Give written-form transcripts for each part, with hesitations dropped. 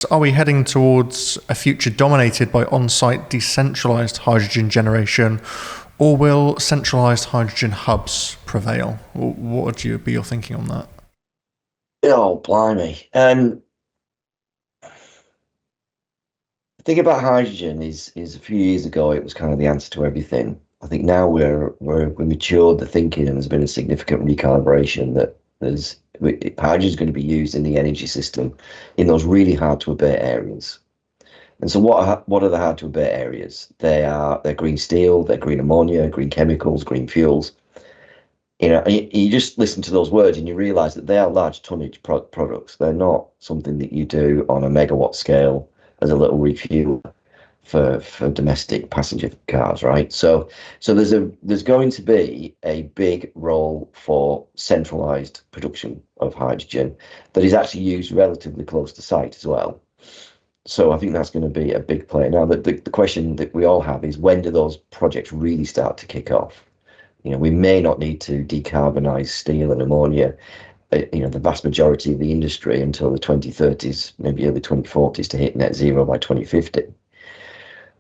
Are we heading towards a future dominated by on-site decentralized hydrogen generation, or will centralized hydrogen hubs prevail? What would be your thinking on that? Oh, blimey. The thing about hydrogen is a few years ago it was kind of the answer to everything. I think now we matured the thinking and there's been a significant recalibration that hydrogen is going to be used in the energy system in those really hard to abate areas. And so what are the hard to abate areas? They're green steel, they're green ammonia, green chemicals, green fuels. You just listen to those words and you realize that they are large tonnage products. They're not something that you do on a megawatt scale as a little refuel for domestic passenger cars, right? So there's going to be a big role for centralized production of hydrogen that is actually used relatively close to site as well. So I think that's going to be a big play. Now, the question that we all have is, when do those projects really start to kick off? We may not need to decarbonize steel and ammonia, the vast majority of the industry until the 2030s, maybe early 2040s, to hit net zero by 2050.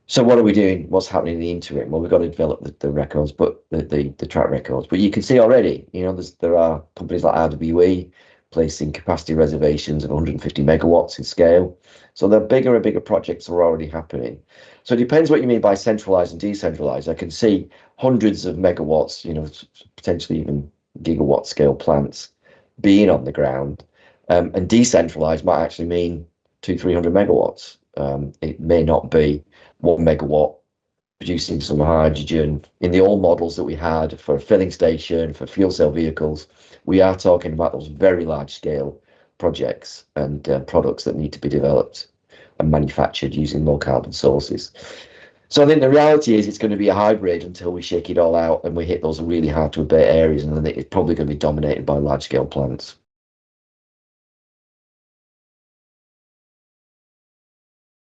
So what are we doing? What's happening in the interim? Well, we've got to develop the records, but the track records. But you can see already, there are companies like RWE placing capacity reservations of 150 megawatts in scale. So the bigger and bigger projects are already happening. So it depends what you mean by centralized and decentralized. I can see hundreds of megawatts, potentially even gigawatt scale plants being on the ground. And decentralized might actually mean 300 megawatts. It may not be 1 megawatt producing some hydrogen. In the old models that we had for a filling station, for fuel cell vehicles, we are talking about those very large scale projects and products that need to be developed and manufactured using low carbon sources. So I think the reality is it's going to be a hybrid until we shake it all out and we hit those really hard to abate areas, and then it's probably going to be dominated by large scale plants.